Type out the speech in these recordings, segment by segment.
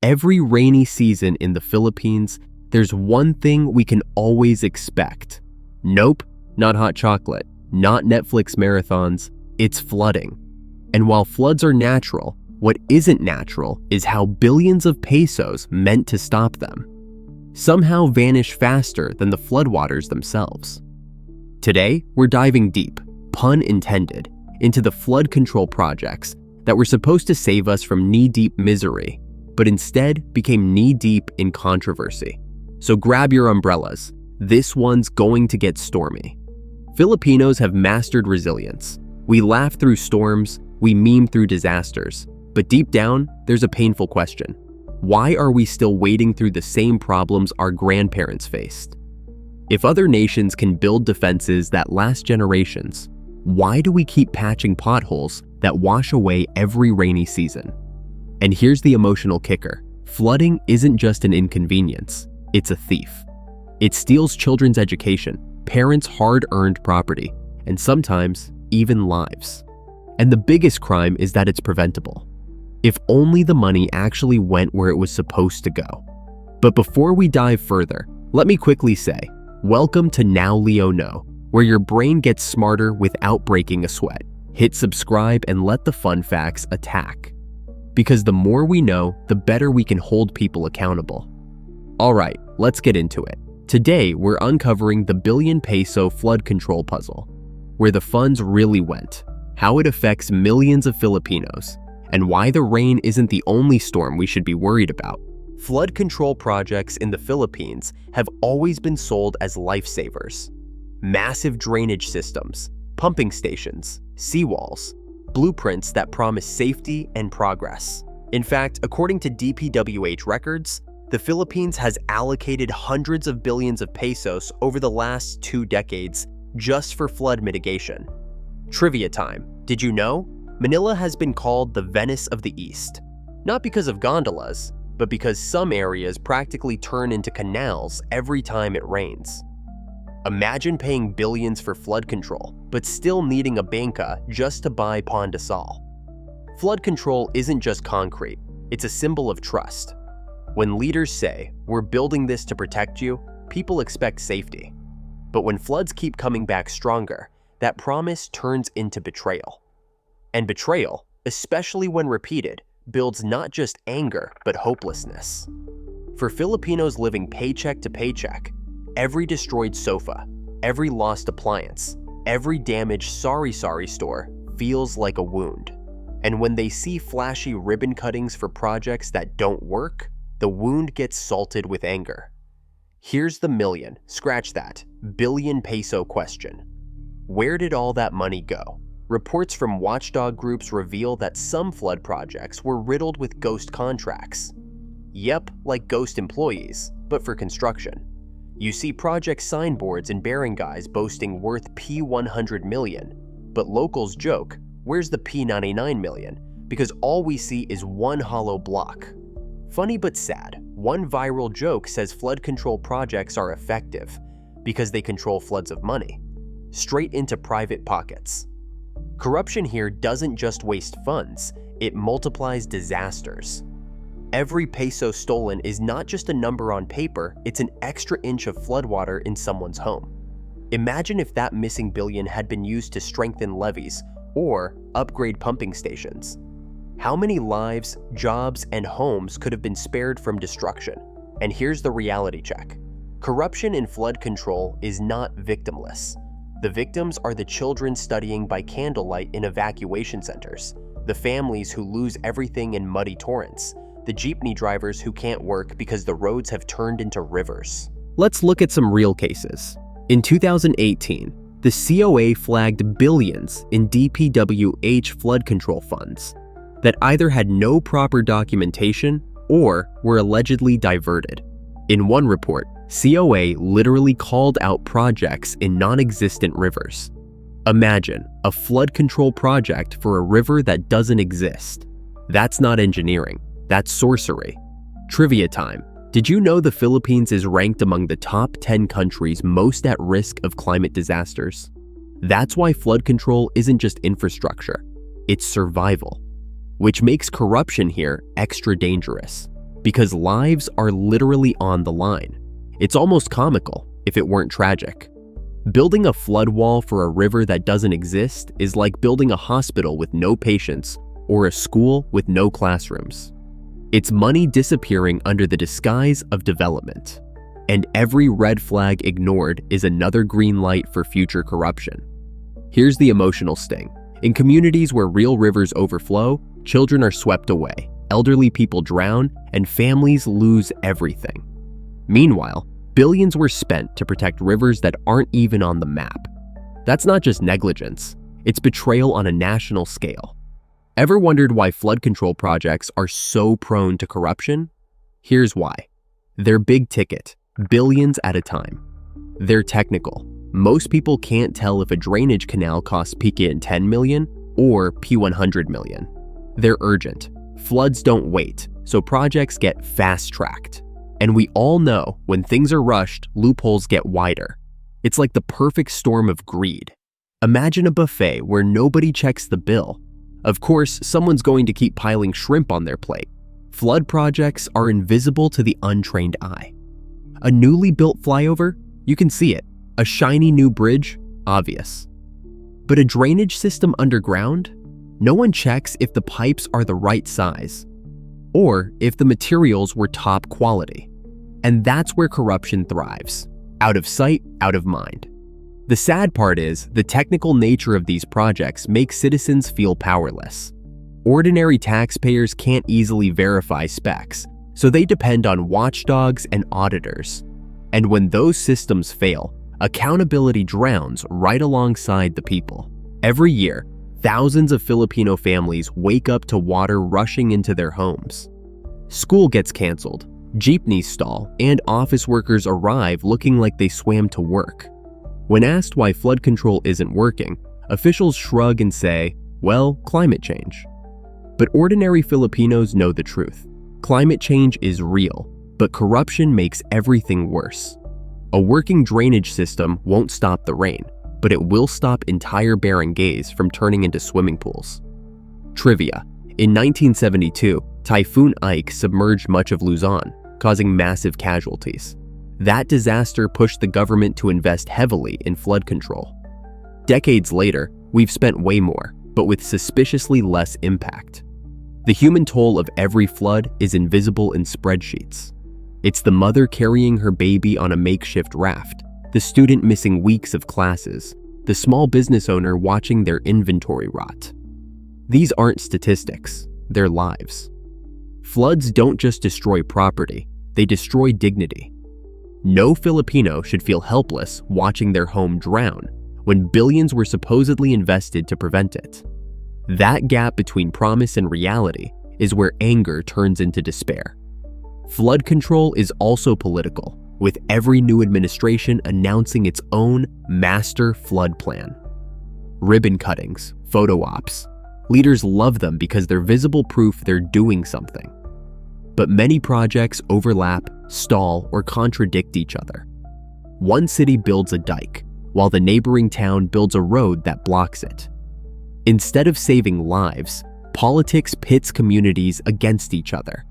Every rainy season in the Philippines, there's one thing we can always expect. Nope, not hot chocolate, not Netflix marathons, it's flooding. And while floods are natural, what isn't natural is how billions of pesos meant to stop them somehow vanish faster than the floodwaters themselves. Today, we're diving deep, pun intended, into the flood control projects that were supposed to save us from knee-deep misery, but instead became knee-deep in controversy. So grab your umbrellas. This one's going to get stormy. Filipinos have mastered resilience. We laugh through storms, we meme through disasters, but deep down, there's a painful question. Why are we still wading through the same problems our grandparents faced? If other nations can build defenses that last generations, why do we keep patching potholes that wash away every rainy season? And here's the emotional kicker. Flooding isn't just an inconvenience, it's a thief. It steals children's education, parents' hard-earned property, and sometimes even lives. And the biggest crime is that it's preventable. If only the money actually went where it was supposed to go. But before we dive further, let me quickly say, welcome to Now Leo Know, where your brain gets smarter without breaking a sweat. Hit subscribe and let the fun facts attack. Because the more we know, the better we can hold people accountable. Alright, let's get into it. Today, we're uncovering the billion peso flood control puzzle, where the funds really went, how it affects millions of Filipinos, and why the rain isn't the only storm we should be worried about. Flood control projects in the Philippines have always been sold as lifesavers. Massive drainage systems, pumping stations, seawalls, blueprints that promise safety and progress. In fact, according to DPWH records, the Philippines has allocated hundreds of billions of pesos over the last 2 decades just for flood mitigation. Trivia time. Did you know? Manila has been called the Venice of the East. Not because of gondolas, but because some areas practically turn into canals every time it rains. Imagine paying billions for flood control, but still needing a banca just to buy pan de sal. Flood control isn't just concrete, it's a symbol of trust. When leaders say, "We're building this to protect you," people expect safety. But when floods keep coming back stronger, that promise turns into betrayal. And betrayal, especially when repeated, builds not just anger, but hopelessness. For Filipinos living paycheck to paycheck, every destroyed sofa, every lost appliance, every damaged sorry store feels like a wound. And when they see flashy ribbon cuttings for projects that don't work, the wound gets salted with anger. Here's the billion peso question. Where did all that money go? Reports from watchdog groups reveal that some flood projects were riddled with ghost contracts. Yep, like ghost employees, but for construction. You see project signboards and barangays boasting worth P100 million, but locals joke, where's the P99 million? Because all we see is one hollow block. Funny but sad, one viral joke says flood control projects are effective because they control floods of money, straight into private pockets. Corruption here doesn't just waste funds, it multiplies disasters. Every peso stolen is not just a number on paper, it's an extra inch of floodwater in someone's home. Imagine if that missing billion had been used to strengthen levees or upgrade pumping stations. How many lives, jobs, and homes could have been spared from destruction? And here's the reality check. Corruption in flood control is not victimless. The victims are the children studying by candlelight in evacuation centers, the families who lose everything in muddy torrents, the jeepney drivers who can't work because the roads have turned into rivers. Let's look at some real cases. In 2018, the COA flagged billions in DPWH flood control funds that either had no proper documentation or were allegedly diverted. In one report, COA literally called out projects in non-existent rivers. Imagine a flood control project for a river that doesn't exist. That's not engineering, that's sorcery. Trivia time. Did you know the Philippines is ranked among the top 10 countries most at risk of climate disasters? That's why flood control isn't just infrastructure, it's survival. Which makes corruption here extra dangerous. because lives are literally on the line. It's almost comical if it weren't tragic. Building a flood wall for a river that doesn't exist is like building a hospital with no patients or a school with no classrooms. It's money disappearing under the disguise of development. And every red flag ignored is another green light for future corruption. Here's the emotional sting. In communities where real rivers overflow, children are swept away, elderly people drown, and families lose everything. Meanwhile, billions were spent to protect rivers that aren't even on the map. That's not just negligence, it's betrayal on a national scale. Ever wondered why flood control projects are so prone to corruption? Here's why. They're big ticket, billions at a time. They're technical. Most people can't tell if a drainage canal costs PKN 10 million or P100 million. They're urgent. Floods don't wait, so projects get fast-tracked. And we all know when things are rushed, loopholes get wider. It's like the perfect storm of greed. Imagine a buffet where nobody checks the bill. Of course, someone's going to keep piling shrimp on their plate. Flood projects are invisible to the untrained eye. A newly built flyover? You can see it. A shiny new bridge? Obvious. But a drainage system underground? No one checks if the pipes are the right size, or if the materials were top quality. And that's where corruption thrives. Out of sight, out of mind. The sad part is, the technical nature of these projects makes citizens feel powerless. Ordinary taxpayers can't easily verify specs, so they depend on watchdogs and auditors. And when those systems fail, accountability drowns right alongside the people. Every year, thousands of Filipino families wake up to water rushing into their homes. School gets canceled, jeepneys stall, and office workers arrive looking like they swam to work. When asked why flood control isn't working, officials shrug and say, well, climate change. But ordinary Filipinos know the truth. Climate change is real, but corruption makes everything worse. A working drainage system won't stop the rain, but it will stop entire barangays from turning into swimming pools. Trivia: in 1972, Typhoon Ike submerged much of Luzon, causing massive casualties. That disaster pushed the government to invest heavily in flood control. Decades later, we've spent way more, but with suspiciously less impact. The human toll of every flood is invisible in spreadsheets. It's the mother carrying her baby on a makeshift raft, the student missing weeks of classes, the small business owner watching their inventory rot. These aren't statistics, they're lives. Floods don't just destroy property, they destroy dignity. No Filipino should feel helpless watching their home drown when billions were supposedly invested to prevent it. That gap between promise and reality is where anger turns into despair. Flood control is also political, with every new administration announcing its own master flood plan. Ribbon cuttings, photo ops. Leaders love them because they're visible proof they're doing something. But many projects overlap, stall, or contradict each other. One city builds a dike, while the neighboring town builds a road that blocks it. Instead of saving lives, politics pits communities against each other.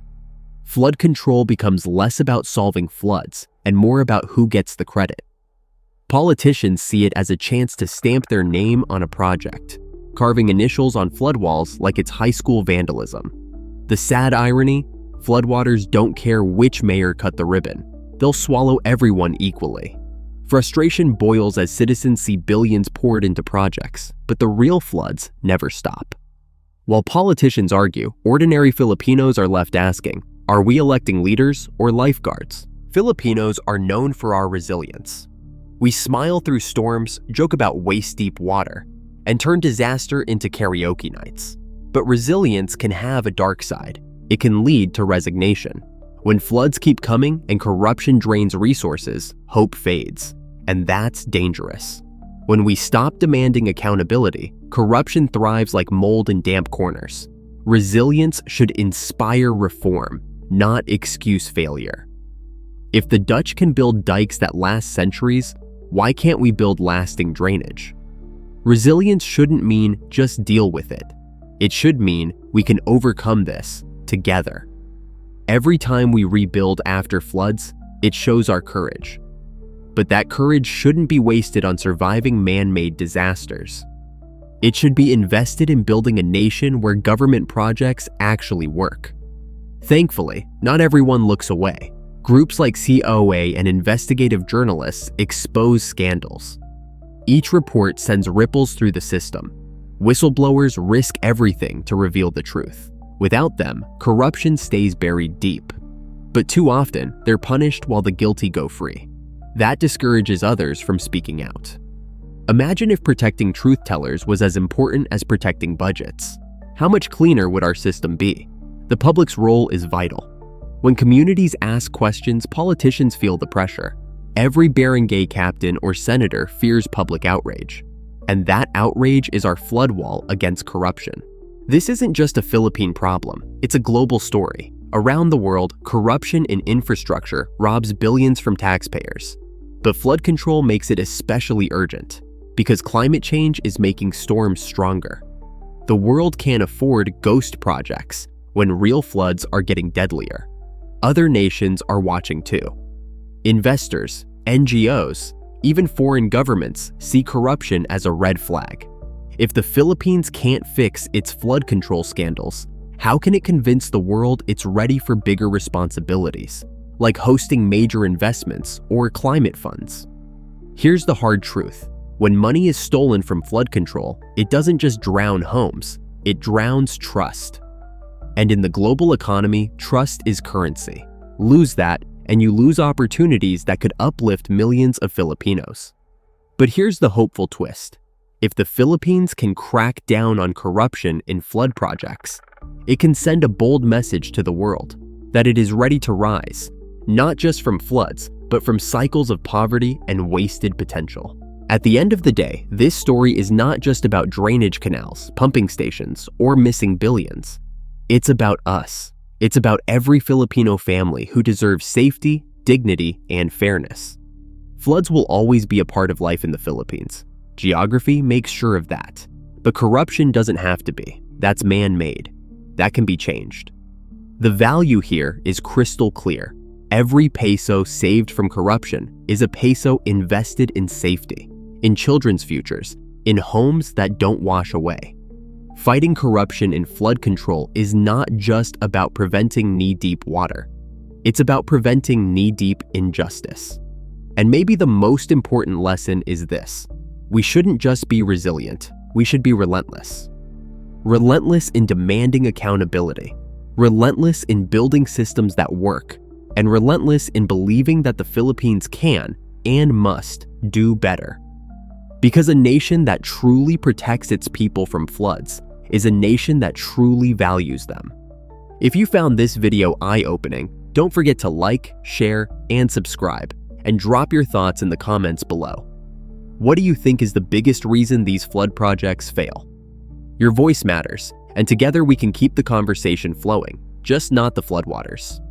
Flood control becomes less about solving floods and more about who gets the credit. Politicians see it as a chance to stamp their name on a project, carving initials on flood walls like it's high school vandalism. The sad irony: floodwaters don't care which mayor cut the ribbon. They'll swallow everyone equally. Frustration boils as citizens see billions poured into projects, but the real floods never stop. While politicians argue, ordinary Filipinos are left asking, are we electing leaders or lifeguards? Filipinos are known for our resilience. We smile through storms, joke about waist-deep water, and turn disaster into karaoke nights. But resilience can have a dark side. It can lead to resignation. When floods keep coming and corruption drains resources, hope fades. And that's dangerous. When we stop demanding accountability, corruption thrives like mold in damp corners. Resilience should inspire reform, not excuse failure. If the Dutch can build dikes that last centuries, why can't we build lasting drainage? Resilience shouldn't mean just deal with it. It should mean we can overcome this together. Every time we rebuild after floods, it shows our courage. But that courage shouldn't be wasted on surviving man-made disasters. It should be invested in building a nation where government projects actually work. Thankfully, not everyone looks away. Groups like COA and investigative journalists expose scandals. Each report sends ripples through the system. Whistleblowers risk everything to reveal the truth. Without them, corruption stays buried deep. But too often, they're punished while the guilty go free. That discourages others from speaking out. Imagine if protecting truth-tellers was as important as protecting budgets. How much cleaner would our system be? The public's role is vital. When communities ask questions, politicians feel the pressure. Every barangay captain or senator fears public outrage. And that outrage is our flood wall against corruption. This isn't just a Philippine problem, it's a global story. Around the world, corruption in infrastructure robs billions from taxpayers. But flood control makes it especially urgent, because climate change is making storms stronger. The world can't afford ghost projects when real floods are getting deadlier. Other nations are watching too. Investors, NGOs, even foreign governments see corruption as a red flag. If the Philippines can't fix its flood control scandals, how can it convince the world it's ready for bigger responsibilities, like hosting major investments or climate funds? Here's the hard truth. When money is stolen from flood control, it doesn't just drown homes, it drowns trust. And in the global economy, trust is currency. Lose that, and you lose opportunities that could uplift millions of Filipinos. But here's the hopeful twist. If the Philippines can crack down on corruption in flood projects, it can send a bold message to the world that it is ready to rise, not just from floods, but from cycles of poverty and wasted potential. At the end of the day, this story is not just about drainage canals, pumping stations, or missing billions. It's about us. It's about every Filipino family who deserves safety, dignity, and fairness. Floods will always be a part of life in the Philippines. Geography makes sure of that. But corruption doesn't have to be. That's man-made. That can be changed. The value here is crystal clear. Every peso saved from corruption is a peso invested in safety, in children's futures, in homes that don't wash away. Fighting corruption in flood control is not just about preventing knee-deep water. It's about preventing knee-deep injustice. And maybe the most important lesson is this. We shouldn't just be resilient, we should be relentless. Relentless in demanding accountability, relentless in building systems that work, and relentless in believing that the Philippines can and must do better. Because a nation that truly protects its people from floods is a nation that truly values them. If you found this video eye-opening, don't forget to like, share, and subscribe, and drop your thoughts in the comments below. What do you think is the biggest reason these flood projects fail? Your voice matters, and together we can keep the conversation flowing, just not the floodwaters.